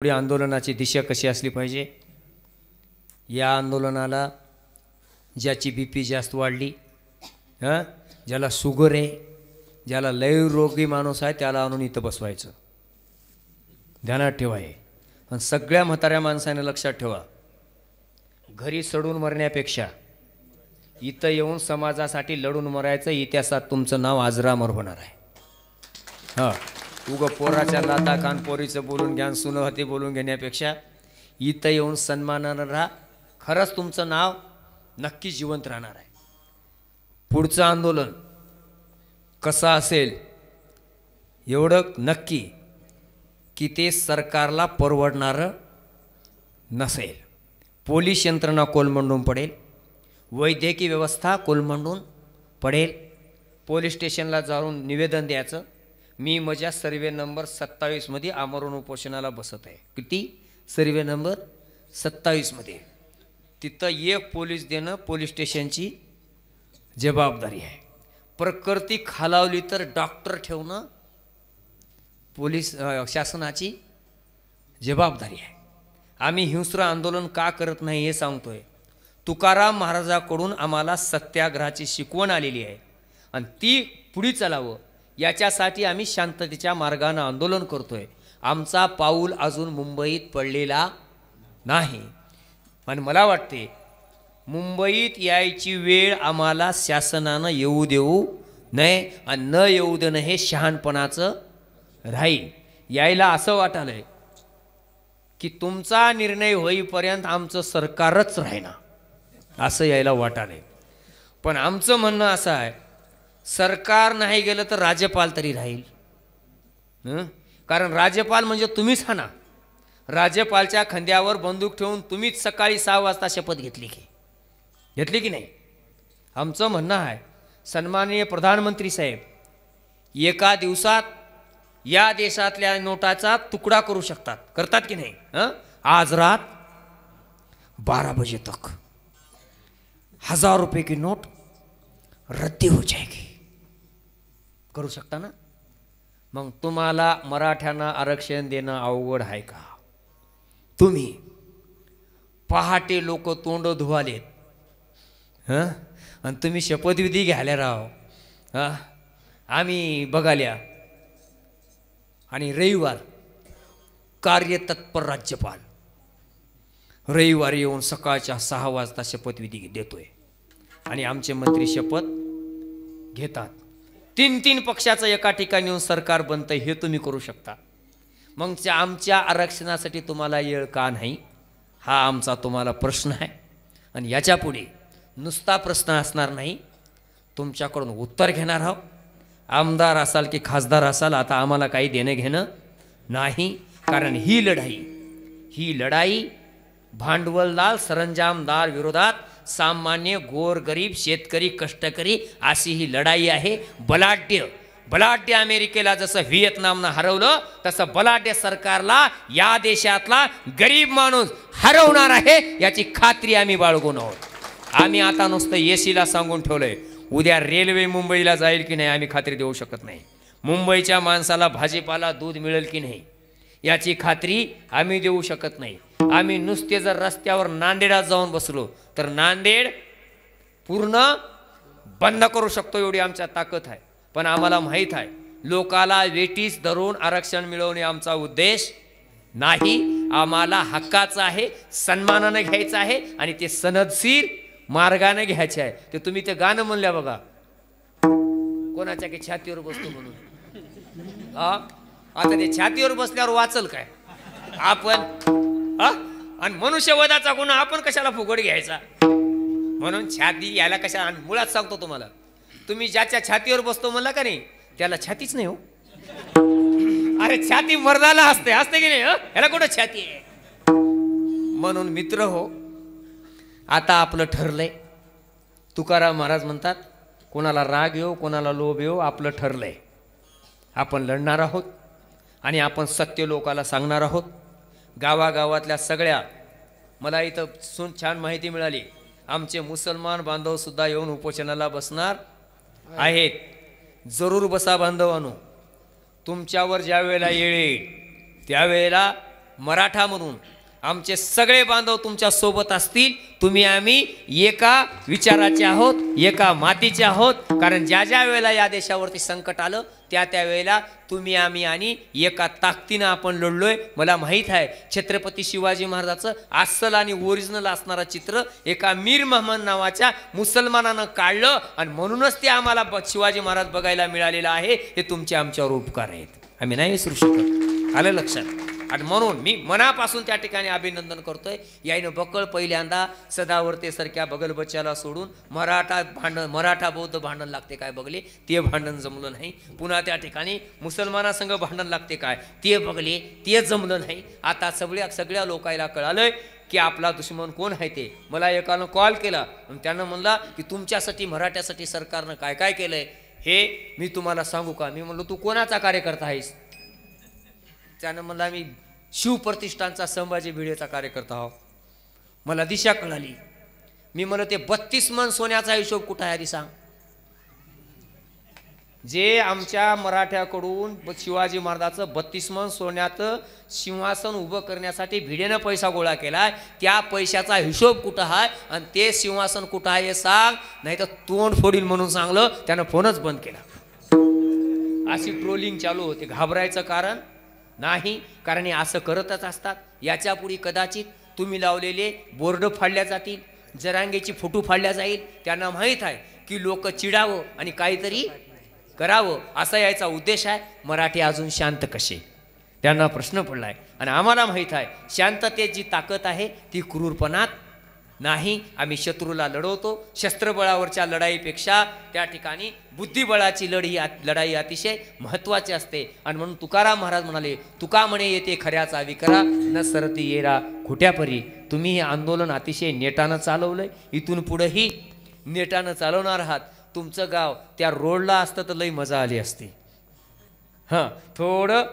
पुढे आंदोलनाची दिशा कशी असली पाहिजे। या आंदोलनाला ज्याची बीपी जास्त वाढली, ज्याला शुगर आहे, ज्याला लय रोगी माणूस आहे, त्याला आणून इथं बसवायचं, ध्यानात ठेवा हे। आणि सगळ्या म्हाताऱ्या माणसाने लक्षात ठेवा, घरी सडून मरण्यापेक्षा इथं येऊन समाजासाठी लढून मरायचं। इतिहासात तुमचं नाव अजरामर होणार आहे। हां, उगं पोराच्या लाता कान पोरीचं बोलून घ्या, सुनं होते बोलून घेण्यापेक्षा इथं येऊन सन्मानानं राहा, खरंच तुमचं नाव नक्की जिवंत राहणार आहे। पुढचं आंदोलन कसं असेल एवढं नक्की की ते सरकारला परवडणारं नसेल। पोलीस यंत्रणा कोलमंडून पडेल, वैद्यकीय व्यवस्था कोलमंडून पडेल। पोलीस स्टेशनला जाऊन निवेदन द्यायचं, मी माझ्या सर्वे नंबर 27 मध्ये आमरण उपोषणाला बसत आहे। किती? सर्वे नंबर 27 मध्ये। तिथं एक पोलीस देणं पोलीस स्टेशनची जबाबदारी आहे। प्रकृती खालावली तर डॉक्टर ठेवणं पोलीस शासनाची जबाबदारी आहे। आम्ही हिंस्र आंदोलन का करत नाही हे सांगतोय। तुकाराम महाराजांकडून आम्हाला सत्याग्रहाची शिकवण आलेली आहे आणि ती पुढे चालावं याच्यासाठी आम्ही शांततेच्या मार्गाने आंदोलन करतोय। आमचा पाऊल अजून मुंबईत पडलेला नाही आणि मला वाटते मुंबईत यायची वेळ आम्हाला शासनानं येऊ देऊ नये आणि न येऊ देणं हे शहाणपणाचं राहील। यायला असं वाटालंय की तुमचा निर्णय होईपर्यंत आमचं सरकारच राहीना असं यायला वाटालंय। पण आमचं म्हणणं असं आहे, सरकार नाही गेलं तर राज्यपाल तरी राहील। कारण राज्यपाल म्हणजे तुम्हीच हा ना। राज्यपालच्या खांद्यावर बंदूक ठेवून तुम्हीच सकाळी 6 वाजता शपथ घेतली की नाही। आमचं म्हणणं आहे, सन्माननीय प्रधानमंत्री साहेब एका दिवसात या देशातल्या नोटाचा तुकडा करू शकतात, करतात की नाही। आज रात 12 बजे तक 1000 रुपये की नोट रद्दी हो जाएगी, करू शकता ना। मग तुम्हाला मराठ्यांना आरक्षण देणं अवघड आहे का? तुम्ही पहाटे लोक तोंड धुवालेत आणि तुम्ही शपथविधी घ्यायला राव। आम्ही बघाल्या आणि रविवार कार्यतत्पर राज्यपाल रविवारी येऊन सकाळच्या 6 वाजता शपथविधी देतोय आणि आमचे मंत्री शपथ घेतात। 3 पक्षाचं एका ठिकाणी येऊन सरकार बनतं हे तुम्ही करू शकता। मग आमच्या आरक्षणासाठी तुम्हाला येळ का नाही हा आमचा तुम्हाला प्रश्न आहे। आणि याच्या पुढे नुसता प्रश्न असणार नाही, तुमच्याकडून उत्तर घेणार आहोत। आमदार असाल की खासदार असाल, आता आम्हाला काही देणं घेणं नाही। कारण ही लढाई भांडवलदार सरंजामदार विरोधात सामान्य गोरगरीब शेतकरी कष्टकरी अशी ही लढाई आहे। बलाढ्य अमेरिकेला जसं व्हिएतनामनं हरवलं तसं बलाढ्य सरकारला या देशातला गरीब माणूस हरवणार आहे याची खात्री आम्ही बाळगून आहोत। आम्ही आता नुसतं एसीला सांगून ठेवलंय, उद्या रेल्वे मुंबईला जाईल की नाही आम्ही खात्री देऊ शकत नाही। मुंबईच्या माणसाला भाजीपाला दूध मिळेल की नाही याची खात्री आम्ही देऊ शकत नाही। आम्ही नुसते जर रस्त्यावर नांदेडात जाऊन बसलो तर नांदेड पूर्ण बंद करू शकतो एवढी आमच्या ताकद आहे। पण आम्हाला माहीत आहे लोकाला वेटीस धरून आरक्षण मिळवणे आमचा उद्देश नाही। आम्हाला हक्काचं आहे, सन्मानाने घ्यायचं आहे आणि ते सनदशीर मार्गाने घ्यायचे आहे। ते तुम्ही ते गाणं म्हणल्या बघा, कोणाच्या की छातीवर बसतो म्हणून। आता ते छातीवर बसल्यावर वाचल काय आपण? आणि मनुष्यवधाचा गुन्हा आपण कशाला फुकट घ्यायचा? म्हणून छाती याला कशा, आणि मुळात सांगतो तुम्हाला, तुम्ही ज्याच्या छातीवर बसतो म्हणला का नाही त्याला छातीच नाही हो। अरे छाती मर्दाला असते की नाही, याला कुठं छाती आहे? म्हणून मित्र हो, आता आपलं ठरलंय। तुकाराम महाराज म्हणतात, कोणाला राग येऊ कोणाला लोभ येऊ, आपलं ठरलंय। आपण लढणार आहोत आणि आपण सत्य लोकाला सांगणार आहोत। गावागावातल्या सगळ्या, मला इथं छान माहिती मिळाली, आमचे मुसलमान बांधव सुद्धा येऊन उपोषणाला बसणार आहेत। जरूर बसा बांधवांनो, तुमच्यावर ज्या वेळेला येईल त्यावेळेला मराठा म्हणून आमचे सगळे बांधव तुमच्या सोबत असतील. तुम्ही आम्ही एका विचाराचे आहोत, एका मातीचे आहोत. कारण ज्या ज्या वेळेला या देशावरती संकट आलं त्या वेळेला तुम्ही आम्ही आणि एका ताकदीनं आपण लढलोय. मला माहीत आहे छत्रपती शिवाजी महाराजाचं अस्सल आणि ओरिजिनल असणारं चित्र एका मीर महमद नावाच्या मुसलमानानं काढलं आणि म्हणूनच ते आम्हाला शिवाजी महाराज बघायला मिळालेलं आहे. हे तुमचे आमच्यावर उपकार आहेत, आम्ही नाही विसरू शकत. आलं लक्षात. आणि म्हणून मी मनापासून त्या ठिकाणी अभिनंदन करतोय. याईनं बकळ पहिल्यांदा सदावर्तेसारख्या बगलबच्च्याला सोडून मराठा बौद्ध भांडण लागते काय बघले, ते भांडण जमलं नाही. पुन्हा त्या ठिकाणी मुसलमानासंग भांडण लागते काय ते बघले, ते जमलं नाही. आता सगळ्या लोकांना कळालंय की आपला दुश्मन कोण आहे ते. मला एकानं कॉल केला आणि त्यानं म्हणला की तुमच्यासाठी मराठ्यासाठी सरकारनं काय काय केलंय हे मी तुम्हाला सांगू का. मी म्हणलो तू कोणाचा कार्यकर्ता आहेस. त्यानं म्हणला मी शिवप्रतिष्ठानचा संभाजी भिडेचा कार्यकर्ता आहो. मला दिशा कळाली. मी म्हणलं ते 32 मन सोन्याचा हिशोब कुठं आहे आधी सांग. जे आमच्या मराठ्याकडून शिवाजी महाराजाचं 32 मन सोन्याचं सिंहासन उभं करण्यासाठी भिडेनं पैसा गोळा केलाय, त्या पैशाचा हिशोब कुठं आहे आणि ते सिंहासन कुठं आहे हे सांग, नाही तर तोंड फोडील म्हणून सांगलं. त्यानं फोनच बंद केला. अशी ट्रोलिंग चालू होते. घाबरायचं कारण नाही, कारण हे असं करतच असतात. याच्यापुढे कदाचित तुम्ही लावलेले बोर्ड फाडल्या जातील, जरांगेची फोटो फाडल्या जाईल. त्यांना माहीत आहे की लोक चिडावं आणि काहीतरी करावं असा यायचा उद्देश आहे. मराठी अजून शांत कसे, त्यांना प्रश्न पडलाय. आणि आम्हाला माहीत आहे शांततेत जी ताकद आहे ती क्रूरपणात नाही. आम्ही शत्रूला लढवतो. शस्त्रबळावरच्या लढाईपेक्षा त्या ठिकाणी बुद्धिबळाची लढाई अतिशय महत्त्वाची असते. आणि म्हणून तुकाराम महाराज म्हणाले, तुका म्हणे येते खऱ्याचा विकरा न सरती येरा खोट्यापरी. तुम्ही हे आंदोलन अतिशय नेटानं चालवलंय, इथून पुढेही नेटानं चालवणार आहात. तुमचं गाव त्या रोडला असतं तर लई मजा आली असती. हां, थोडं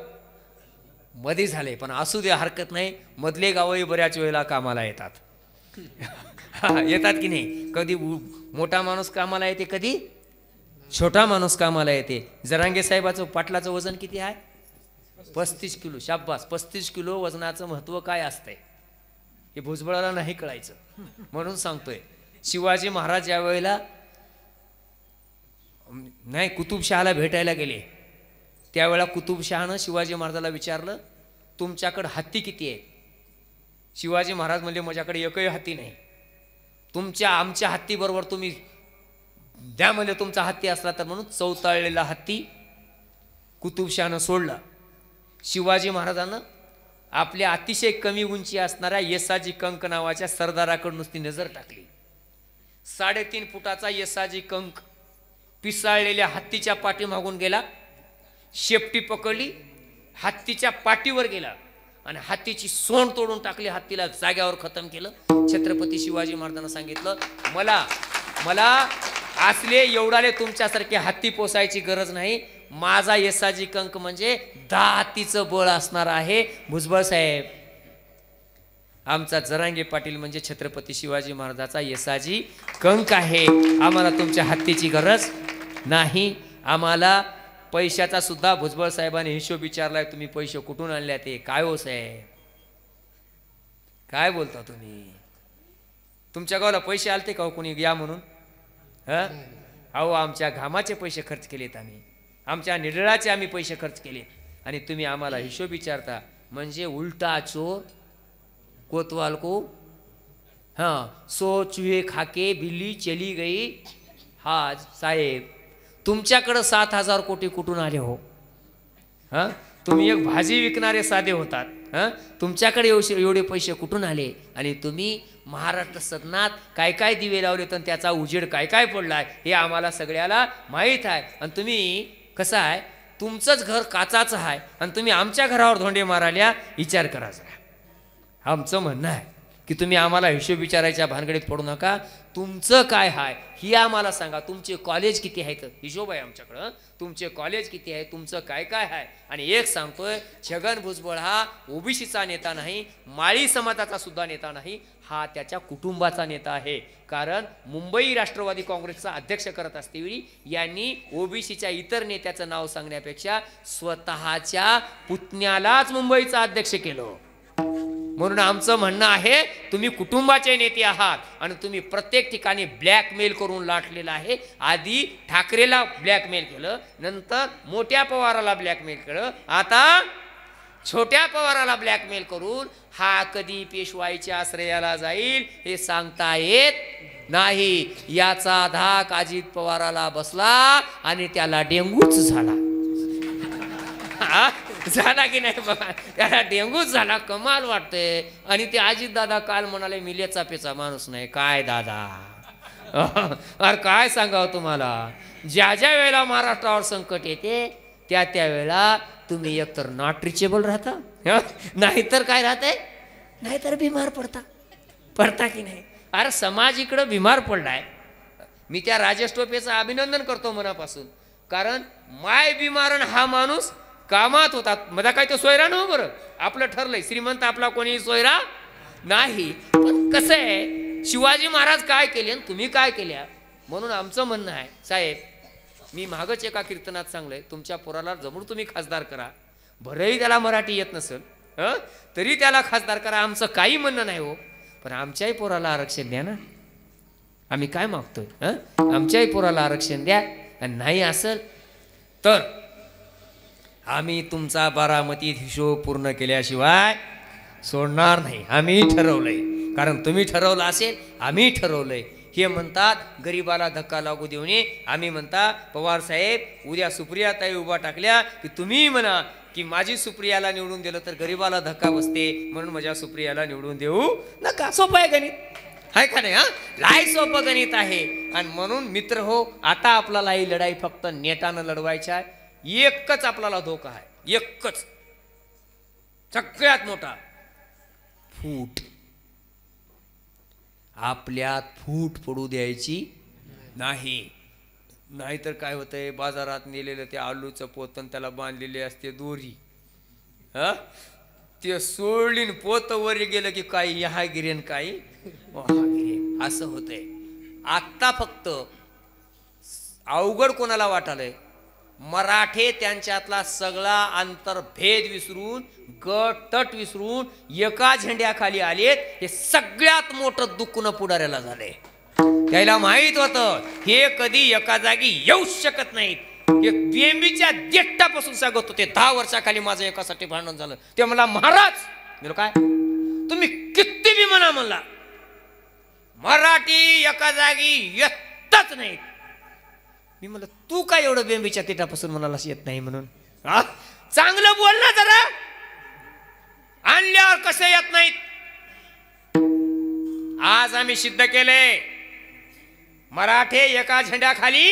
मध्ये झाले पण असू दे, हरकत नाही. मधले गावही बऱ्याच वेळेला कामाला येतात. येतात की नाही. कधी मोठा माणूस कामाला येते, कधी छोटा माणूस कामाला येते. जरांगे साहेबाचं पाटलाचं वजन किती आहे? 35 किलो. शाब्बास, 35 किलो वजनाचं महत्त्व काय असतंय हे भुजबळाला नाही कळायचं. म्हणून सांगतोय शिवाजी महाराज ज्या वेळेला नाही कुतुबशहाला भेटायला गेले त्यावेळेला कुतुबशहानं शिवाजी महाराजाला विचारलं तुमच्याकडे हत्ती किती आहे. शिवाजी महाराज म्हणले माझ्याकडे एकही हत्ती नाही. आमच्या हत्तीबरोबर तुम्ही द्या म्हणले तुमचा हत्ती असला तर. म्हणून चौताळलेला हत्ती कुतुबशहानं सोडला. शिवाजी महाराजांना आपल्या अतिशय कमी उंची असणाऱ्या येसाजी कंक नावाच्या सरदाराकडे नुसती नजर टाकली. 3.5 फुटाचा येसाजी कंक पिसाळलेल्या हत्तीच्या पाठीमागून गेला, शेपटी पकडली, हत्तीच्या पाठीवर गेला आणि हत्तीची सोंड तोडून टाकली, हत्तीला जाग्यावर खतम केलं. छत्रपती शिवाजी महाराजांना सांगितलं मला असले एवढाले तुमच्यासारखे हत्ती पोसायची गरज नाही. माझा येसाजी कंक म्हणजे 10 हत्तीचं बळ असणार आहे. भुजबळ साहेब, आमचा जरांगे पाटील म्हणजे छत्रपती शिवाजी महाराजाचा येसाजी कंक आहे. आम्हाला तुमच्या हत्तीची गरज नाही. आम्हाला पैशाचा सुद्धा भुजबळ साहेबांनी हिशोब विचारलाय. तुम्ही पैसे कुठून आणले ते काय हो साहेब, काय बोलता तुम्ही. तुमच्या गावाला पैसे आलते का कोणी या म्हणून? अहो आमच्या घामाचे पैसे खर्च केलेत आम्ही, आमच्या निडळाचे आम्ही पैसे खर्च केले आणि तुम्ही आम्हाला हिशोब विचारता. म्हणजे उलटा चोर कोतवाल को सो चूहे खाके बिल्ली चली गई. हा साहेब तुमच्याकडं 7,000 कोटी कुठून आले हो? तुम्ही एक भाजी विकणारे साधे होतात. तुमच्याकडे एवढे पैसे कुठून आले? आणि तुम्ही महाराष्ट्र सदनात काय काय दिवे लावले तर त्याचा उजेड काय काय पडलाय हे आम्हाला सगळ्याला माहीत आहे. आणि तुम्ही कसं आहे, तुमचंच घर काचाचं आहे आणि तुम्ही आमच्या घरावर धोंडे मारायला विचार करायचा. आमचं म्हणणं आहे की तुम्ही आम्हाला हिशोब विचारायच्या भानगडीत पडू नका. तुमचं काय आहे ही आम्हाला सांगा. तुमचे कॉलेज किती आहेत? हिशोब आहे आमच्याकडं. तुमचे कॉलेज किती आहे, तुमचं काय काय आहे. आणि एक सांगतोय, छगन भुजबळ हा ओबीसीचा नेता नाही, माळी समाजाचा सुद्धा नेता नाही, हा त्याच्या कुटुंबाचा नेता आहे. कारण मुंबई राष्ट्रवादी काँग्रेसचा अध्यक्ष करत असतेवेळी यांनी ओबीसीच्या इतर नेत्याचं नाव सांगण्यापेक्षा स्वतःच्या पुतण्यालाच मुंबईचा अध्यक्ष केलं. म्हणून आमचं म्हणणं आहे, तुम्ही कुटुंबाचे नेते आहात आणि तुम्ही प्रत्येक ठिकाणी ब्लॅकमेल करून लाटलेलं आहे. आधी ठाकरेला ब्लॅकमेल केलं, नंतर मोठ्या पवाराला ब्लॅकमेल केलं, आता छोट्या पवाराला ब्लॅकमेल करून हा कधी पेशवाईच्या आश्रयाला जाईल हे सांगता येत नाही. याचा धाक अजित पवाराला बसला आणि त्याला डेंगूच झाला. झाला की नाही बघा, त्याला डेंगूच झाला. कमाल वाटते. आणि ते अजित दादा काल म्हणाले, मिले चापेचा माणूस नाही. काय दादा, अरे काय सांगावं तुम्हाला, ज्या ज्या वेळेला महाराष्ट्रावर संकट येते त्या त्यावेळेला तुम्ही एकतर नॉट रिचेबल राहता, नाहीतर काय राहते, नाहीतर बिमार पडता की नाही. अरे समाज इकडं बिमार पडलाय. मी त्या राजेश टोपेचं अभिनंदन करतो मनापासून, कारण माय बिमारण हा माणूस कामात होता. मला काय तो सोयरा नव्ह, बरं आपलं ठरलंय, श्रीमंत आपला कोणी सोयरा नाही. पण कसं आहे, शिवाजी महाराज काय केले आणि तुम्ही काय केल्या. म्हणून आमचं म्हणणं आहे साहेब, मी मागच एका कीर्तनात सांगलंय, तुमच्या पोराला जमून तुम्ही खासदार करा. भरही त्याला मराठी येत नसेल तरी त्याला खासदार करा, आमचं काही म्हणणं नाही हो. पण आमच्याही पोराला आरक्षण द्या ना. आम्ही काय मागतोय, आमच्याही पोराला आरक्षण द्या. आणि नाही असेल तर आम्ही तुमचा बारामतीत हिशोब पूर्ण केल्याशिवाय सोडणार नाही. आम्ही ठरवलंय, कारण तुम्ही ठरवलं असेल, आम्ही ठरवलंय. हे म्हणतात गरीबाला धक्का लागू देऊ नये. आम्ही म्हणता पवार साहेब, उद्या सुप्रियाताई उभा टाकल्या की तुम्ही म्हणा की माझी सुप्रियाला निवडून दिलं तर गरीबाला धक्का बसते, म्हणून माझ्या सुप्रियाला निवडून देऊ नका. सोपं आहे गणित, आहे का नाही. लय सोपं गणित आहे. आणि म्हणून मित्र हो, आता आपल्याला ही लढाई फक्त नेटानं लढवायची आहे. एकच आपल्याला धोका आहे, एकच, सगळ्यात मोठा, फूट. आपल्यात फूट पडू द्यायची नाही. नाहीतर काय होतंय, बाजारात नेलेलं ते आलूचं पोतन त्याला बांधलेले असते दोरी, ते सोडलीन पोत वर गेलं की काही हा गिरेन काही असं होतंय. आत्ता फक्त अवघड कोणाला वाटालंय, मराठे त्यांच्यातला सगळा अंतर्भेद विसरून, गट तट विसरून एका झेंड्याखाली आलेत. हे सगळ्यात मोठं दुखणं पुढाऱ्याला झालंय. त्याला माहित होतं हे कधी एका जागी येऊ शकत नाहीत. एक बेंबीच्या देठापासून सांगत होते, 10 वर्षाखाली माझं एकासाठी भांडण झालं. ते मला महाराज काय तुम्ही किती बी म्हणला, मराठी एका जागी येतच नाहीत. मी म्हणलं तू काय एवढं बेंबीच्या देठापासून म्हणाला येत नाही म्हणून, चांगलं बोल ना जरा, आणल्यावर कसं येत नाहीत. आज आम्ही सिद्ध केले, मराठे एका झेंड्याखाली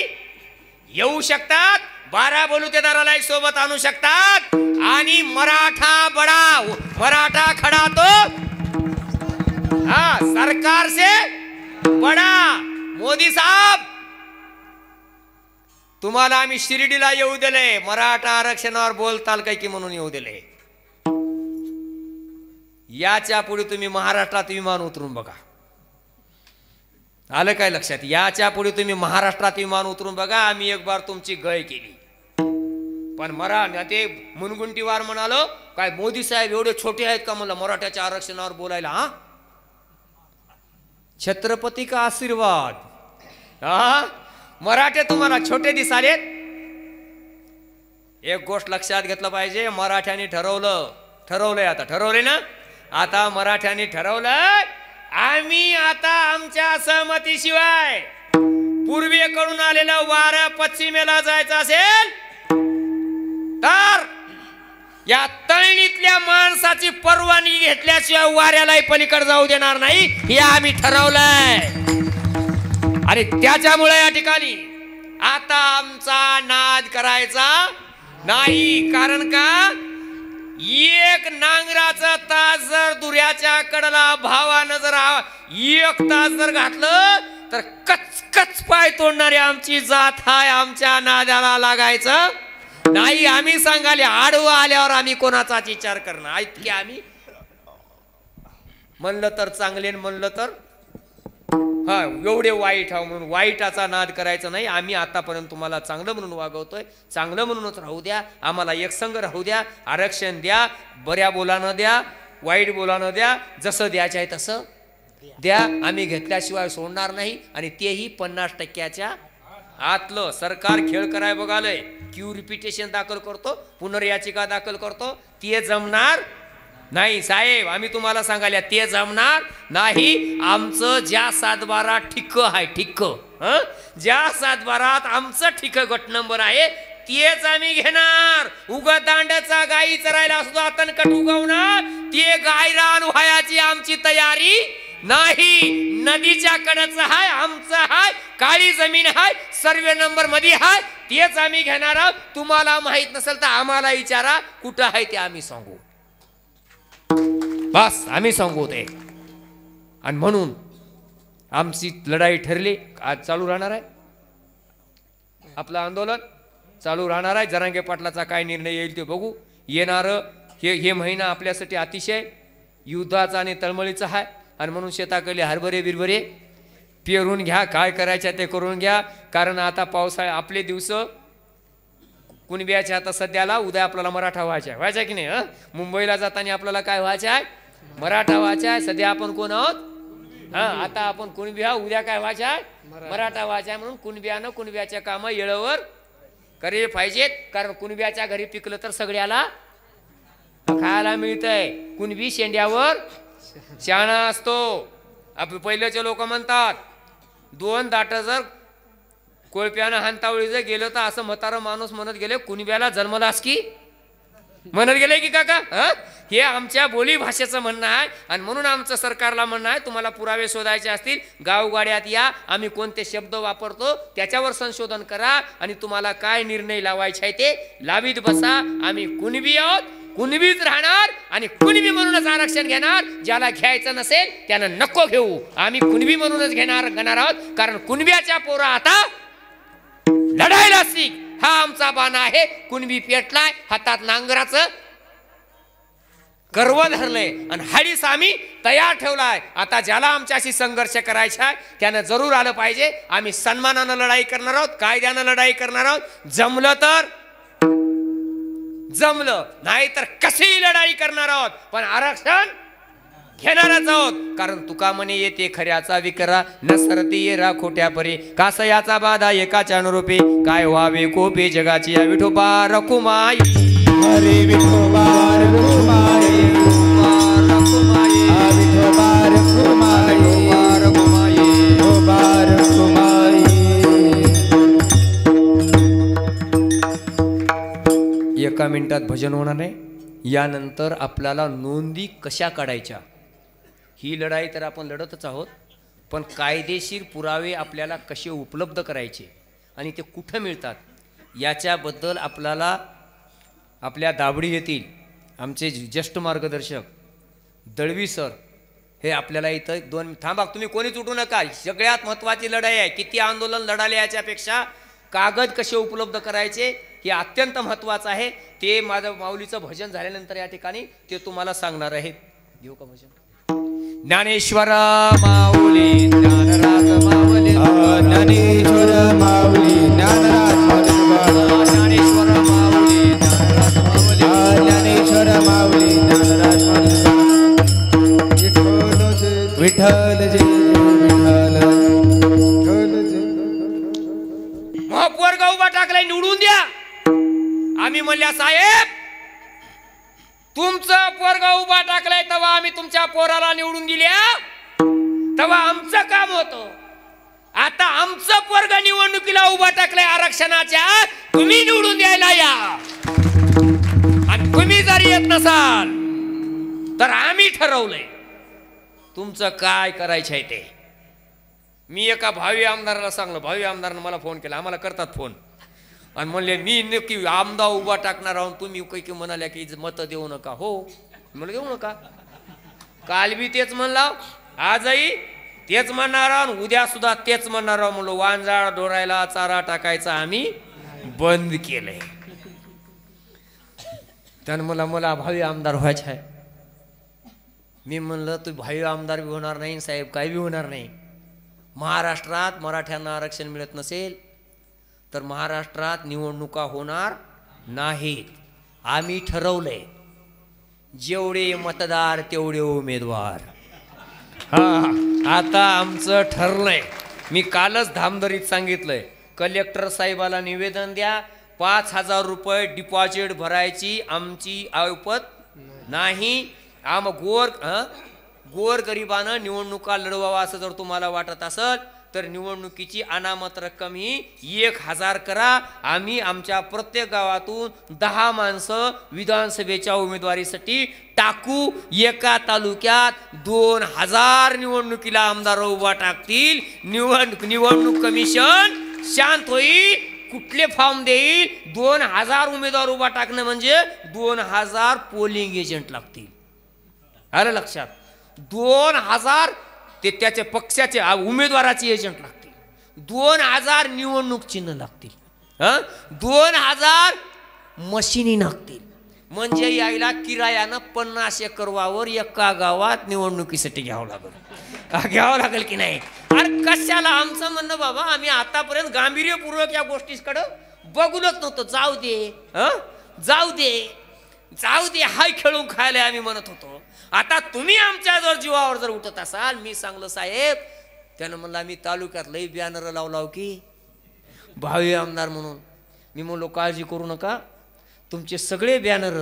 येऊ शकतात, 12 बलुतेदाराला सोबत आणू शकतात. आणि मराठा बडा, मराठा खडा तो सरकार से बडा. मोदी साहेब, तुम्हाला आम्ही शिर्डीला येऊ दिले, मराठा आरक्षणावर बोलताल काय की म्हणून येऊ दिले. याच्या पुढे तुम्ही महाराष्ट्रात विमान उतरून बघा. आलं काय लक्षात? याच्या पुढे तुम्ही महाराष्ट्रात विमान उतरून बघा. आम्ही एक बार तुमची गय केली, पण ते मुनगुंटीवार म्हणालो काय मोदी साहेब एवढे छोटे आहेत का म्हणलं मराठ्याच्या आरक्षणावर बोलायला. छत्रपती का आशीर्वाद. मराठे तुम्हाला छोटे दिसालेत. एक गोष्ट लक्षात घेतलं पाहिजे, मराठ्यांनी ठरवलंय, आता ठरवलंय ना, आता मराठ्यांनी ठरवलंय आम्ही आता आमच्या सहमतीशिवाय पूर्वेकडून आलेलं वारं पश्चिमेला जायचं असेल तर या तळणीतल्या माणसाची परवानगी घेतल्याशिवाय वाऱ्यालाही पलीकडे जाऊ देणार नाही, हे आम्ही ठरवलंय. आणि त्याच्यामुळे या ठिकाणी आता आमचा नाद करायचा नाही. कारण का, एक नांगराचा तास जर दुऱ्याच्या कडला भावानं जर 1 तास जर घातलं तर कचकच पाय तोडणारी आमची जात हाय. आमच्या नादाला लागायचं नाही. आम्ही सांगाले आडवं आल्यावर आम्ही कोणाचाच विचार करणार. इतके आम्ही म्हणलं तर चांगले, म्हणलं तर एवढे वाईट हा म्हणून वाईटाचा नाद करायचा नाही. आम्ही आतापर्यंत तुम्हाला चांगलं म्हणून वागवतोय, चांगलं म्हणूनच राहू द्या. आम्हाला एकसंग राहू द्या, आरक्षण द्या, बऱ्या बोलानं द्या, वाईट बोलानं द्या, जसं द्यायचं आहे तसं द्या, आम्ही घेतल्याशिवाय सोडणार नाही. आणि तेही 50% आतलं. सरकार खेळ कराय बघालय, क्यू रिपिटेशन दाखल करतो, पुनर्याचिका दाखल करतो, ते जमणार नाही साहेब. आम्ही तुम्हाला सांगायला ते जमणार नाही. आमचं ज्या 7-12 ठिक्क आहे, ठिक्क ज्या 7-12 आमचं ठिक्क गट नंबर आहे तेच आम्ही घेणार. उगा दांड्याचा गाई चरायला सुद्धा तणकट उगवणार, ते गाय रान व्हायची आमची तयारी नाही. नदीच्या कडेच हाय, आमचं हाय, काळी जमीन हाय, सर्वे नंबर मध्ये हाय, तेच आम्ही घेणार आहोत. तुम्हाला माहित नसेल तर आम्हाला विचारा, कुठं आहे ते आम्ही सांगू. बस आम्ही सांगू ते. आणि म्हणून आमची लढाई ठरली. आज चालू राहणार आहे आपलं आंदोलन, चालू राहणार आहे. जरांगे पाटलाचा काय निर्णय येईल ते बघू. येणारं हे महिना आपल्यासाठी अतिशय युद्धाचा आणि तळमळीचा आहे. आणि म्हणून शेताकडे हरभरे बिरभरे पेरून घ्या, काय करायचं ते करून घ्या. कारण आता पावसाळा आपले दिवस कुणब्याच्या आता सध्याला, उद्या आपल्याला मराठा व्हायचा व्हायचा की नाही. मुंबईला जाताना आपल्याला काय व्हायचं आहे, मराठा व्हायचा आहे. सध्या आपण कोण आहोत, आता आपण कुणबी आहोत, उद्या काय व्हायचं आहे, मराठा व्हायचा आहे. म्हणून कुणब्यानं कुणब्याच्या कामं येळेवर करे पाहिजेत. कारण कुणब्याच्या घरी पिकलं तर सगळ्याला खायला मिळतंय. कुणबी शेंड्यावर शाणा असतो. पहिल्याचे लोक म्हणतात 2 दाट जर कोळप्यानं हांतावळी जर गेलं तर असं म्हातारा माणूस म्हणत गेले, कुणब्याला जन्मलास की म्हणत गेले की काका. हे आमच्या बोली भाषेचं म्हणणं आहे. आणि म्हणून आमचं सरकारला म्हणणं आहे, तुम्हाला पुरावे शोधायचे असतील गावगाड्यात या, आम्ही कोणते शब्द वापरतो त्याच्यावर संशोधन करा आणि तुम्हाला काय निर्णय लावायचे आहे ते लावीत बसा. आम्ही कुणबी आहोत, कुणबीच राहणार आणि कुणबी म्हणूनच आरक्षण घेणार. ज्याला घ्यायचं नसेल त्यानं नको घेऊ, आम्ही कुणबी म्हणूनच घेणार आहोत. कारण कुणब्याच्या पोरा आता लढायला शिक, हा आमचा बाण आहे. कुणबी पेटलाय, हातात नांगराचं गर्व धरलंय आणि हाडीस आम्ही तयार ठेवलाय. आता ज्याला आमच्याशी संघर्ष करायचा आहे त्यानं जरूर आलं पाहिजे. आम्ही सन्मानानं लढाई करणार आहोत, कायद्यानं लढाई करणार आहोत. जमलं तर जमलं, नाही तर कशीही लढाई करणार आहोत, पण आरक्षण घेणारच आहोत. कारण तुका म्हणे येते खऱ्याचा विकरा, न सरती ये रा खोट्या परी, कासयाचा बाधा एकाच्या अनुरूपी, काय व्हावे कोपे जगाची या विठोबा रखुमाई. हरे विठोबा रखुमाई, विठोबा रखुमाई, विठोबा रखुमाई. एका मिनिटात भजन होणार आहे. यानंतर आपल्याला नोंदी कशा काढायच्या, ही लढाई तर आपण लढतच आहोत, पण कायदेशीर पुरावे आपल्याला कसे उपलब्ध करायचे आणि ते कुठं मिळतात याच्याबद्दल आपल्याला आपल्या दाबडी येथील आमचे ज्येष्ठ मार्गदर्शक दळवी सर हे आपल्याला इथं 2 थांबा, तुम्ही कोणीच उठू नका. सगळ्यात महत्त्वाची लढाई आहे. किती आंदोलन लढाले याच्यापेक्षा कागद कसे उपलब्ध करायचे हे अत्यंत महत्त्वाचं आहे. ते माझं माऊलीचं भजन झाल्यानंतर या ठिकाणी ते तुम्हाला सांगणार आहेत. घेऊ का भजन? ज्ञानेश्वर माऊली ज्ञानराज माऊली, ज्ञानेश्वर माऊली ज्ञानराज माऊली, ज्ञानेश्वर माऊली ज्ञानराज माऊली, ज्ञानेश्वर माऊली ज्ञानराज माऊली. विठ्ठल जय विठ्ठल, पोरगा उभा टाकलाय, निवडून द्या. आम्ही म्हणल्या साहेब तुमचं पोरगा उभा टाकलाय तेव्हा आम्ही तुमच्या पोराला निवडून दिल्या, तेव्हा आमचं काम होतं. आता आमचं पोरगा निवडणुकीला उभा टाकलाय आरक्षणाच्या, तुम्ही निवडून द्यायला या. आणि तुम्ही जर येत नसाल तर आम्ही ठरवलंय तुमचं काय करायचं आहे ते. मी एका भावी आमदाराला सांगलो, भावी आमदारानं मला फोन केला, आम्हाला करतात फोन, आणि म्हणले मी नक्की आमदार उभा टाकणार आहोत. तुम्ही काही म्हणाल्या की मतं देऊ नका. हो म्हणलं देऊ नका. काल बी तेच म्हणला, आजही तेच म्हणणार आहोत, उद्या सुद्धा तेच म्हणणार आहोत. म्हणलो वांजाळ डोरायला चारा टाकायचा आम्ही बंद केलंय. त्यानं मला भावी आमदार व्हायचं आहे. मी म्हणलं तू भावी आमदार बी होणार नाही साहेब, काही बी होणार नाही. महाराष्ट्रात मराठ्यांना आरक्षण मिळत नसेल तर महाराष्ट्रात निवडणुका होणार नाहीत. आम्ही ठरवलंय जेवढे मतदार तेवढे उमेदवार. हा आता आमचं ठरलंय. मी कालच धामदरीत सांगितलंय, कलेक्टर साहेबाला निवेदन द्या, 5,000 रुपये डिपॉझिट भरायची आमची ऐपत नाही. गोरगरिबानं निवडणुका लढवावा असं जर तुम्हाला वाटत असेल तर निवडणुकीची अनामत रक्कम ही 1,000 करा. आम्ही आमच्या प्रत्येक गावातून 10 माणसं विधानसभेच्या उमेदवारीसाठी टाकू. एका तालुक्यात 2,000 निवडणुकीला आमदार उभा टाकतील. निवडणूक कमिशन शांत होईल, कुठले फॉर्म देईल. 2,000 उमेदवार उभा टाकणं म्हणजे 2,000 पोलिंग एजंट लागतील. आलं लक्षात? 2,000 ते त्याच्या पक्षाचे उमेदवाराचे एजंट लागतील. 2,000 निवडणूक चिन्ह लागतील. 2,000 मशिनी लागतील. म्हणजे यायला किरायानं 50 एकर वावर एका गावात निवडणुकीसाठी घ्यावं लागेल की नाही? अरे कशाला? आमचं म्हणणं बाबा, आम्ही आतापर्यंत गांभीर्यपूर्वक या गोष्टीकडं बघूनच नव्हतं. जाऊ दे हाय खेळून खायला आम्ही म्हणत होतो. आता तुम्ही आमच्या जर जीवावर जर उठत असाल, मी सांगलं साहेब, त्यानं म्हणलं आम्ही तालुक्यात लई बॅनर लावलाव की भावी आमदार म्हणून. मी म्हणलो काळजी करू नका, तुमचे सगळे बॅनर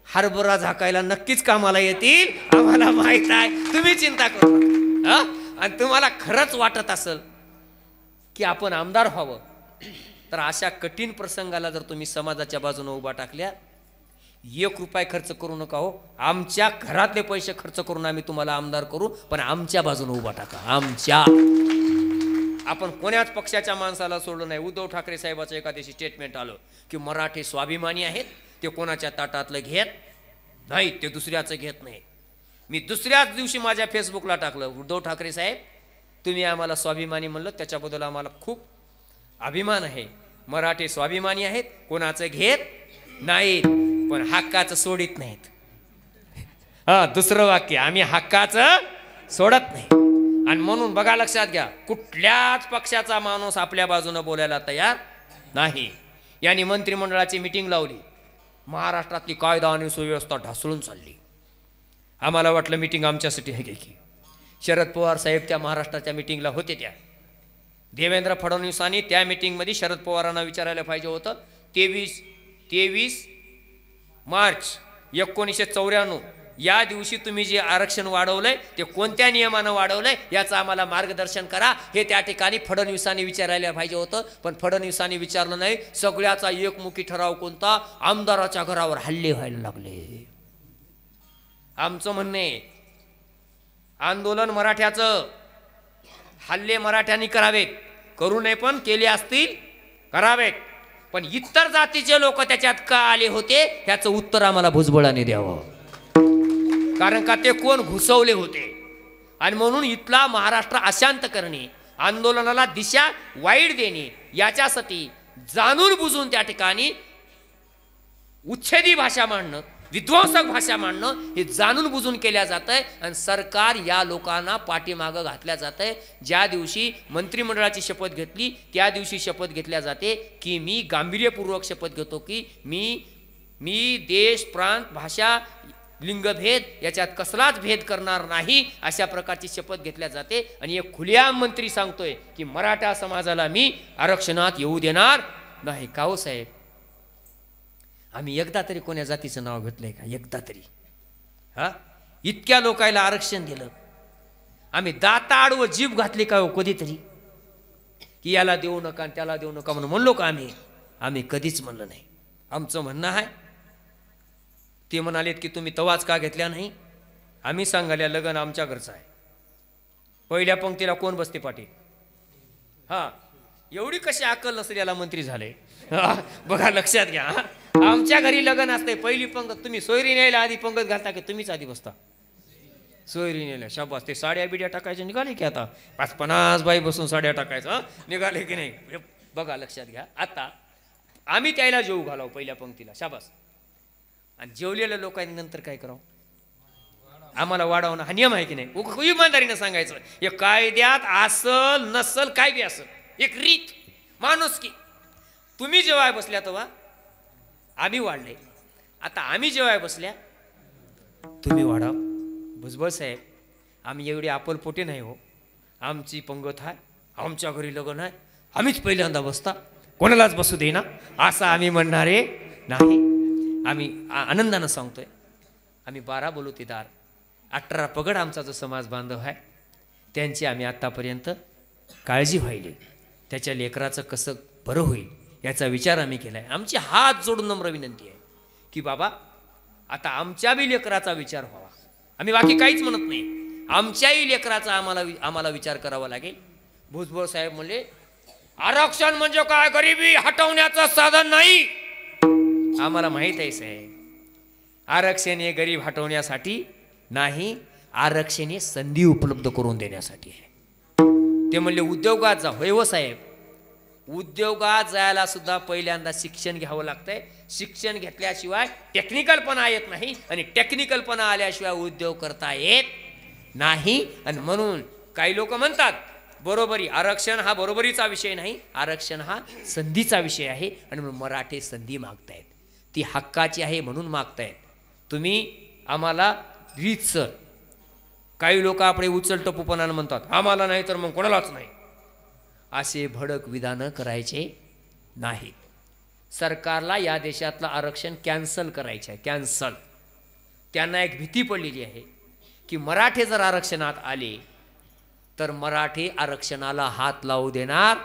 हरभरा झाकायला नक्कीच कामाला येतील, आम्हाला माहित आहे. तुम्ही चिंता करू नका. आणि तुम्हाला खरंच वाटत असेल की आपण आमदार व्हावं, तर अशा कठीण प्रसंगाला जर तुम्ही समाजाच्या बाजूने उभा टाकल्या, 1 रुपया खर्च करू नका हो. आमच्या घरातले पैसे खर्च करून आम्ही तुम्हाला आमदार करू, पण आमच्या बाजूने उभा टाका. आपण कोण्याच पक्षाच्या माणसाला सोडलं नाही. उद्धव ठाकरे साहेबाचं एका दिवशी स्टेटमेंट आलं की मराठी स्वाभिमानी आहेत, ते कोणाच्या ताटातलं घेत नाहीत, ते दुसऱ्याचं घेत नाहीत. मी दुसऱ्याच दिवशी माझ्या फेसबुकला टाकलं, उद्धव ठाकरे साहेब, तुम्ही आम्हाला स्वाभिमानी म्हणलं, त्याच्याबद्दल आम्हाला खूप अभिमान आहे. मराठी स्वाभिमानी आहेत, कोणाचं घेत नाहीत, पण हक्काचं सोडित नाहीत. दुसरं वाक्य, आम्ही हक्काचं सोडत नाही. आणि म्हणून बघा, लक्षात घ्या, कुठल्याच पक्षाचा माणूस आपल्या बाजूने बोलायला तयार नाही. यांनी मंत्रिमंडळाची मीटिंग लावली. महाराष्ट्रातली कायदा आणि सुव्यवस्था ढासळून चालली. आम्हाला वाटलं मीटिंग आमच्यासाठी आहे की. शरद पवार साहेब त्या महाराष्ट्राच्या मीटिंगला होते. त्या देवेंद्र फडणवीसांनी त्या मीटिंगमध्ये शरद पवारांना विचारायला पाहिजे होतं, 23 मार्च 1994 या दिवशी तुम्ही जे आरक्षण वाढवलंय ते कोणत्या नियमानं वाढवलंय याचं आम्हाला मार्गदर्शन करा, हे त्या ठिकाणी फडणवीसांनी विचारायला पाहिजे होतं. पण फडणवीसांनी विचारलं नाही. सगळ्याचा एकमुखी ठराव कोणता? आमदाराच्या घरावर हल्ले व्हायला लागले. आमचं म्हणणे, आंदोलन मराठ्याचं, हल्ले मराठ्यांनी करावेत, करू नये पण केले असतील करावेत, पण इतर जातीचे लोक त्याच्यात का आले होते ह्याचं उत्तर आम्हाला भुजबळाने द्यावं. कारण का ते कोण घुसवले होते. आणि म्हणून इथला महाराष्ट्र अशांत करणे, आंदोलनाला दिशा वाईट देणे, याच्यासाठी जाणून बुजून त्या ठिकाणी उच्छेदी भाषा मांडणं, विध्वंसक भाषा मांडणं हे जाणून बुजून केल्या जातंय. आणि सरकार या लोकांना पाठीमागं घातल्या जातंय. ज्या दिवशी मंत्रिमंडळाची शपथ घेतली त्या दिवशी शपथ घेतल्या जाते की मी गांभीर्यपूर्वक शपथ घेतो की मी देश, प्रांत, भाषा, लिंगभेद याच्यात कसलाच भेद करणार नाही, अशा प्रकारची शपथ घेतल्या जाते. आणि एक खुलेआम मंत्री सांगतोय की मराठा समाजाला मी आरक्षणात येऊ देणार नाही. का हो साहेब, आम्ही एकदा तरी कोण्या जातीचं नाव घेतलंय का? एकदा तरी? इतक्या लोकायला आरक्षण दिलं, आम्ही दाता आडवं जीभ घातली का हो कधीतरी? की याला देऊ नका आणि त्याला देऊ नका म्हणून म्हणलो का आम्ही कधीच म्हणलं नाही. आमचं म्हणणं आहे, ते म्हणालेत की तुम्ही तवाच का घेतल्या नाही? आम्ही सांगायला लग्न आमच्या घरचं आहे. पहिल्या पंक्तीला कोण बसते पाटील? एवढी कशी अक्कल नसेल याला मंत्री झाले? बघा, लक्षात घ्या, आमच्या घरी लग्न असते, पहिली पंगत तुम्ही सोयरी न्यायला आधी पंगत घालता की तुम्हीच आधी बसता? सोयरी न्यायला. शाबास. ते साड्या बिड्या टाकायच्या निघाले की आता 50 बाई बसून साड्या टाकायचं निघाले की नाही? बघा, लक्षात घ्या. आता आम्ही त्याला जेवू घालावं पहिल्या पंक्तीला, शाबास. आणि जेवलेल्या लोकांनी नंतर काय करावं? आम्हाला वाढवणं हा नियम आहे की नाही? इमानदारीनं सांगायचं. हे कायद्यात असल नसल काय बी असल, एक रीत, माणूस की. तुम्ही जेव्हा बसल्या तेव्हा आम्ही वाढले, आता आम्ही जेव्हा बसल्या तुम्ही वाढा. भुजबळ साहेब, आम्ही एवढे आपलपोटे नाही हो. आमची पंगत आहे, आमच्या घरी लग्न आहे, आम्हीच पहिल्यांदा बसता, कोणालाच बसू दे ना असं आम्ही म्हणणारे नाही. आम्ही आनंदानं सांगतोय, आम्ही 12 बलुतेदार 18 पगड आमचा जो समाज बांधव आहे त्यांची आम्ही आत्तापर्यंत काळजी व्हायली, त्याच्या लेकराचं कसं बरं होईल याचा विचार आम्ही केला आहे. आमची हात जोडून नम्र विनंती आहे की बाबा आता आमच्या बी लेकराचा विचार व्हावा. आम्ही बाकी काहीच म्हणत नाही, आमच्याही लेकराचा आम्हाला विचार करावा लागेल. भुजबळ साहेब म्हणले आरक्षण म्हणजे काय गरिबी हटवण्याचं साधन नाही. आम्हाला माहीत आहे साहेब, आरक्षण हे गरीब हटवण्यासाठी नाही, आरक्षण हे संधी उपलब्ध करून देण्यासाठी आहे. ते म्हणले उद्योगात जा. होय हो साहेब, उद्योगात जायला सुद्धा पहिल्यांदा शिक्षण घ्यावं लागतंय. शिक्षण घेतल्याशिवाय टेक्निकलपणा येत नाही आणि टेक्निकलपणा आल्याशिवाय उद्योग करता येत नाही. आणि म्हणून काही लोक म्हणतात बरोबरी, आरक्षण हा बरोबरीचा विषय नाही, आरक्षण हा संधीचा विषय आहे. आणि म्हणून मराठे संधी मागतायत, ती हक्काची आहे म्हणून मागतायत. तुम्ही आम्हाला रीतसर, काही लोक आपले उचलटपूपणानं म्हणतात आम्हाला नाही तर मग कोणालाच नाही, असे भडक विधानं करायचे नाहीत. सरकारला या देशातलं आरक्षण कॅन्सल करायचं आहे, कॅन्सल. त्यांना एक भीती पडलेली आहे की मराठे जर आरक्षणात आले तर मराठे आरक्षणाला हात लावू देणार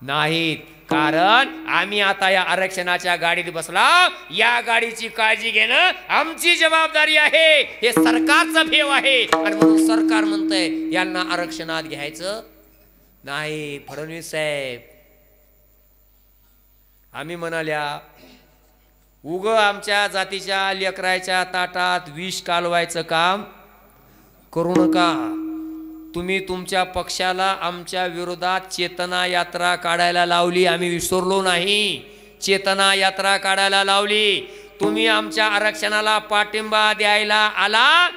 नाहीत. कारण आम्ही आता या आरक्षणाच्या गाडीत बसला, या गाडीची काळजी घेणं आमची जबाबदारी आहे, हे सरकारचा भेव आहे. आणि म्हणून सरकार म्हणतंय यांना आरक्षणात घ्यायचं नाही. फडणवीस साहेब, आम्ही म्हणाल्या उग आमच्या जातीच्या लेकराच्या ताटात विष कालवायचं काम करू नका. तुम्ही तुमच्या पक्षाला आमच्या विरोधात चेतना यात्रा काढायला लावली, आम्ही विसरलो नाही. चेतना यात्रा काढायला लावली, तुम्ही आमच्या आरक्षणाला पाठिंबा द्यायला आला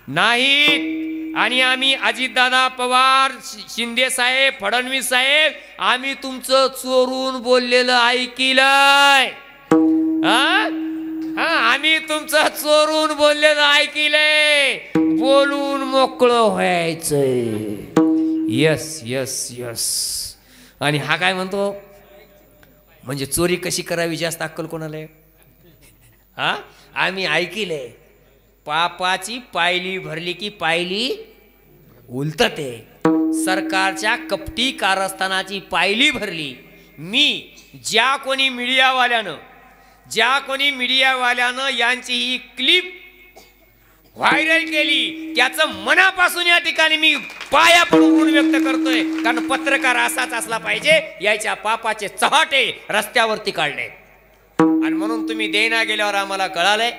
नाहीत. आणि आम्ही अजितदादा पवार, शिंदे साहेब, फडणवीस साहेब, आम्ही तुमचं चोरून बोललेलं ऐकिलंय. आम्ही तुमचं चोरून बोललेलं ऐकिलंय. बोलून मोकळं व्हायचंय. Yes yes yes. आणि हा काय म्हणतो, म्हणजे चोरी कशी करावी जास्त अक्कल कोणाला आहे? आम्ही ऐकिलंय, पापाची पायली भरली की पायली उलटते. सरकारच्या कपटी कारस्थानाची पायली भरली. मी ज्या कोणी मीडियावाल्यानं यांची ही क्लिप व्हायरल केली त्याचं मनापासून या ठिकाणी मी पाया पडून ऋण व्यक्त करतोय. कारण पत्रकार असाच असला पाहिजे, याच्या पापाचे चव्हाटे रस्त्यावरती काढले. आणि म्हणून तुम्ही देना गेल्यावर आम्हाला कळालंय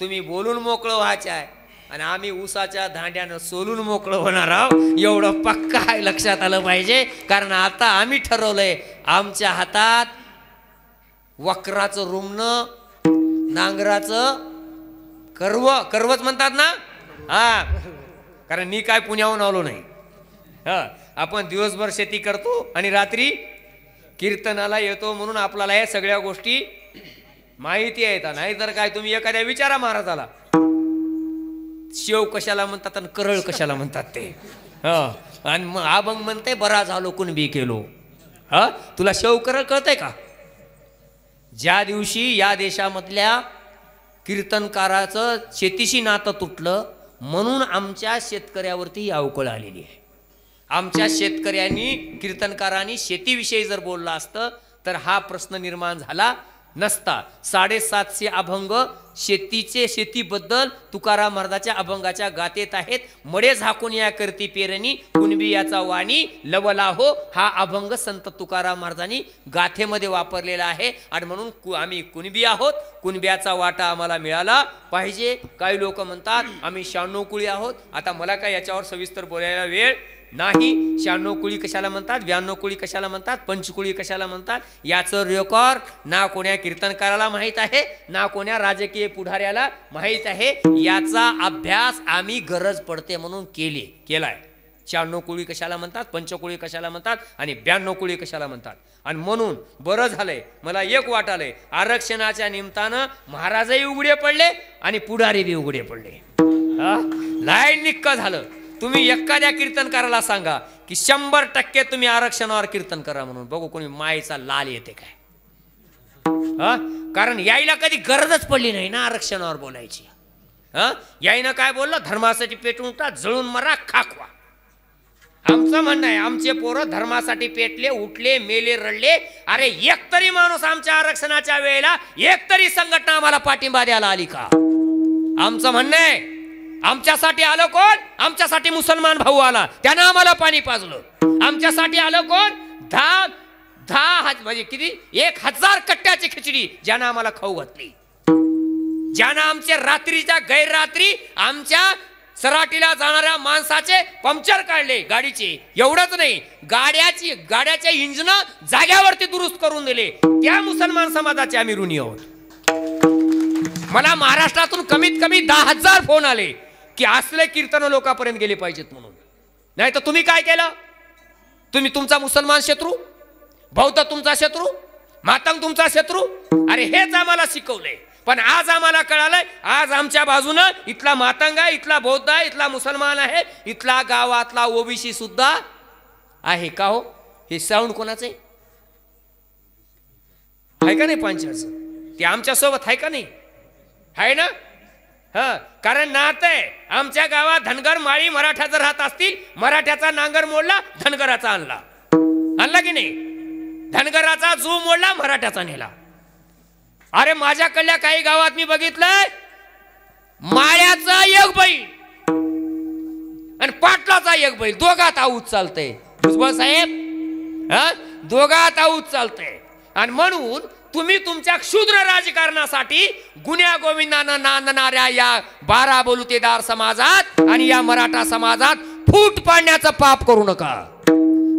तुम्ही बोलून मोकळं व्हायचं आहे आणि आम्ही ऊसाच्या धांड्यानं सोलून मोकळं होणार आहोत, एवढं पक्का आहे लक्षात आलं पाहिजे. कारण आता आम्ही ठरवलंय आमच्या हातात वक्राचं रुमणं, नांगराचं कर्वच म्हणतात ना. कारण मी काय पुण्याहून आलो नाही. आपण दिवसभर शेती करतो आणि रात्री कीर्तनाला येतो, म्हणून आपल्याला या सगळ्या गोष्टी माहिती आहेत. नाहीतर काय तुम्ही एखाद्या विचारा महाराजाला शेव कशाला म्हणतात आणि करळ कशाला म्हणतात ते. आणि मग अभंग म्हणते बरा झालो कुणबी केलो. तुला शेव करळ कळतंय का? ज्या दिवशी या देशामधल्या कीर्तनकाराचं शेतीशी नातं तुटलं म्हणून आमच्या शेतकऱ्यावरती अवकळ आलेली आहे. आमच्या शेतकऱ्यांनी, कीर्तनकारांनी शेतीविषयी जर बोललं असतं तर हा प्रश्न निर्माण झाला नसता. 750 अभंग शेतीबद्दल तुकाराम महाराजाच्या अभंगाच्या गातेत आहेत. मडे झाकून या करती पेरणी कुणबी याचा वाणी लवला हो, हा अभंग संत तुकाराम महाराजांनी गाथेमध्ये वापरलेला आहे. आणि म्हणून आम्ही कुणबी आहोत, कुणब्याचा वाटा आम्हाला मिळाला पाहिजे. काही लोक म्हणतात आम्ही 96 कुळी आहोत. आता मला काय याच्यावर सविस्तर बोलायला वेळ नाही. 96 कुळी कशाला म्हणतात, 92 कुळी कशाला म्हणतात, 5 कुळी कशाला म्हणतात, याचं रेकॉर्ड ना कोण्या कीर्तनकाराला माहीत आहे ना कोण्या राजकीय पुढाऱ्याला माहीत आहे. याचा अभ्यास आम्ही गरज पडते म्हणून केलाय. 96 कुळी कशाला म्हणतात, पंचकुळी कशाला म्हणतात आणि 92 कुळी कशाला म्हणतात. आणि म्हणून बरं झालंय, मला एक वाटालंय, आरक्षणाच्या निमित्तानं महाराजही उघडे पडले आणि पुढारी बी उघडे पडले. लाईन निक्का झालं. तुम्ही एखाद्या कीर्तनकाराला सांगा की 100% तुम्ही आरक्षणावर कीर्तन करा म्हणून, बघू कोणी मायेचा लाल येते काय. कारण यायला कधी गरजच पडली नाही ना आरक्षणावर बोलायची. यायनं काय बोललं, धर्मासाठी पेटून उठा, जळून मरा, खाकवा. आमचं म्हणणं आहे, आमचे पोरं धर्मासाठी पेटले, उठले, मेले, रडले. अरे एक तरी माणूस आमच्या आरक्षणाच्या वेळेला, एक तरी संघटना आम्हाला पाठिंबा द्यायला आली का? आमचं म्हणणं आहे, आमच्यासाठी आलं कोण? आमच्यासाठी मुसलमान भाऊ आला, त्यानं आम्हाला पाणी पाजलं. आमच्यासाठी आलं कोण? 10 म्हणजे किती, 1000 कट्ट्याची खिचडी ज्यानं आम्हाला खाऊ घातली, ज्यानं आमचे रात्रीच्या गैररात्री आमच्या सराटीला जाणाऱ्या माणसाचे पंक्चर काढले गाडीचे. एवढंच नाही, गाड्याचे इंजिन जाग्यावरती दुरुस्त करून दिले. त्या मुसलमान समाजाचे आम्ही ऋणी आहोत. मला महाराष्ट्रातून कमीत कमी 10,000 फोन आले की असले कीर्तन लोकांपर्यंत गेले पाहिजेत म्हणून. नाही तर तुम्ही काय केलं? तुम्ही तुमचा मुसलमान शत्रू, बौद्ध तुमचा शत्रू, मातंग तुमचा शत्रू. अरे हेच आम्हाला शिकवलंय. पण आज आम्हाला कळालंय, आज आमच्या बाजूनं इथला मातंग आहे, इथला बौद्ध आहे, इथला मुसलमान आहे, इथला गावातला ओबीसी सुद्धा आहे. का हो? हे साऊंड कोणाचं आहे का नाही? पंचाचं. ते आमच्या सोबत आहे का नाही? आहे ना? कारण नात आहे. आमच्या गावात धनगर माळी मराठा जर राहत असतील, मराठ्याचा नांगर मोडला, धनगराचा आणला की नाही? धनगराचा जू मोडला, मराठ्याचा नेला. अरे माझ्याकडल्या काही गावात मी बघितलंय, माळ्याचा एक बैल आणि पाटलाचा एक बैल, दोघात आऊत चालतंय. भुजबळ साहेब, दोघात आऊत चालतंय. आणि म्हणून तुम्ही तुमच्या क्षुद्र राजकारणासाठी गुन्ह्या गोविंदानं नांदणाऱ्या या 12 बलुतेदार समाजात आणि या मराठा समाजात फूट पाडण्याचं पाप करू नका.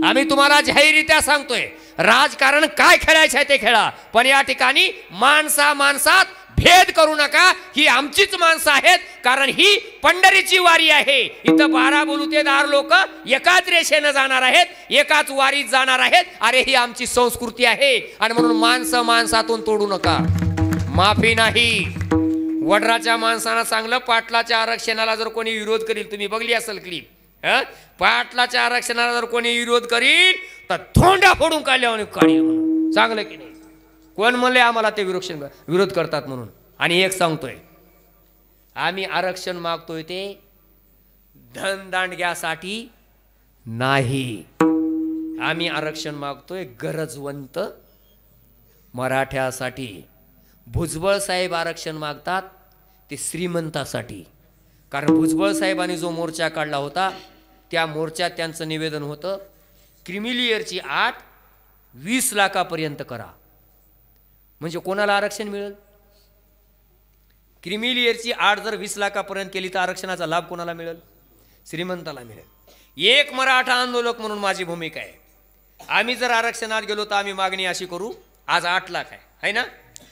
आम्ही तुम्हाला जाहीररित्या सांगतोय, राजकारण काय खेळायचं आहे ते खेळा, पण या ठिकाणी माणसात भेद करू नका. ही आमचीच माणसं आहेत, कारण ही पंढरीची वारी आहे. इथं 12 बलुतेदार लोक एकाच रेषेनं जाणार आहेत, एकाच वारीत जाणार आहेत. अरे ही आमची संस्कृती आहे. आणि म्हणून माणसातून तोडू नका. माफी नाही. वडराच्या माणसानं सांगलं, पाटलाच्या आरक्षणाला जर कोणी विरोध करील, तुम्ही बघली असेल क्लिप, पाटलाच्या आरक्षणाला जर कोणी विरोध करील तर धोंडा फोडून काढल्यावर काढील म्हणून. चांगलं की नाही? कोण म्हणले आम्हाला ते विरोध करतात म्हणून? आणि एक सांगतोय, आम्ही आरक्षण मागतोय ते धनदांडग्यासाठी नाही. आम्ही आरक्षण मागतोय गरजवंत मराठ्यासाठी. भुजबळ साहेब आरक्षण मागतात ते श्रीमंतासाठी. कारण भुजबळ साहेबांनी जो मोर्चा काढला होता, त्या मोर्चात त्यांचं निवेदन होतं, क्रिमिलियरची आट 20 लाखापर्यंत करा. म्हणजे कोणाला आरक्षण मिळेल? क्रिमिलियरची आट जर 20 लाखापर्यंत केली तर आरक्षणाचा लाभ कोणाला मिळेल? श्रीमंताला मिळेल. एक मराठा आंदोलक म्हणून माझी भूमिका आहे, आम्ही जर आरक्षणात गेलो तर आम्ही मागणी अशी करू, आज 8 लाख आहे ना,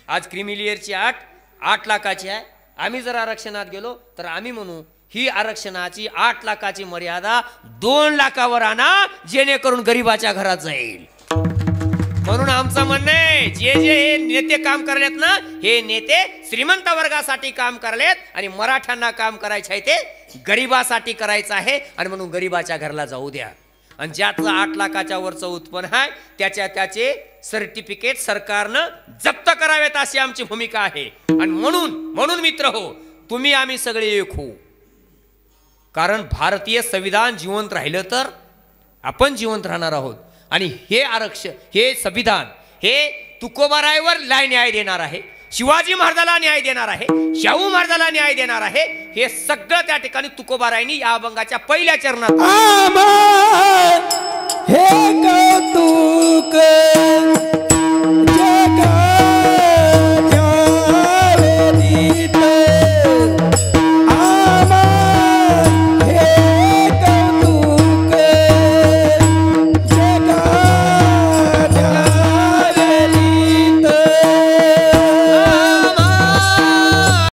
आज क्रिमिलियरची आट 8 लाखाची आहे. आम्ही जर आरक्षणात गेलो तर आम्ही म्हणू, ही आरक्षणाची 8 लाखाची मर्यादा 2 लाखावर आणा, जेणेकरून गरीबाच्या घरात जाईल. म्हणून आमचं म्हणणं आहे, जे हे नेते काम करलेत ना, हे नेते श्रीमंत वर्गासाठी काम करलेत आणि मराठ्यांना काम करायचं आहे ते गरीबासाठी करायचं आहे. आणि म्हणून गरीबाच्या घराला जाऊ द्या. आणि ज्याचं 8 लाखाच्या वरचं उत्पन्न आहे त्याचे सर्टिफिकेट सरकारनं जप्त करावेत, अशी आमची भूमिका आहे. आणि म्हणून मित्र हो, तुम्ही आम्ही सगळे एक होऊ. कारण भारतीय संविधान जिवंत राहिलं तर आपण जिवंत राहणार आहोत. आणि हे आरक्षण, हे संविधान, हे तुकोबारायवर न्याय देणार आहे, शिवाजी महाराजाला न्याय देणार आहे, शाहू महाराजाला न्याय देणार आहे. हे सगळं त्या ठिकाणी तुकोबारायांनी या अभंगाच्या पहिल्या चरणात हे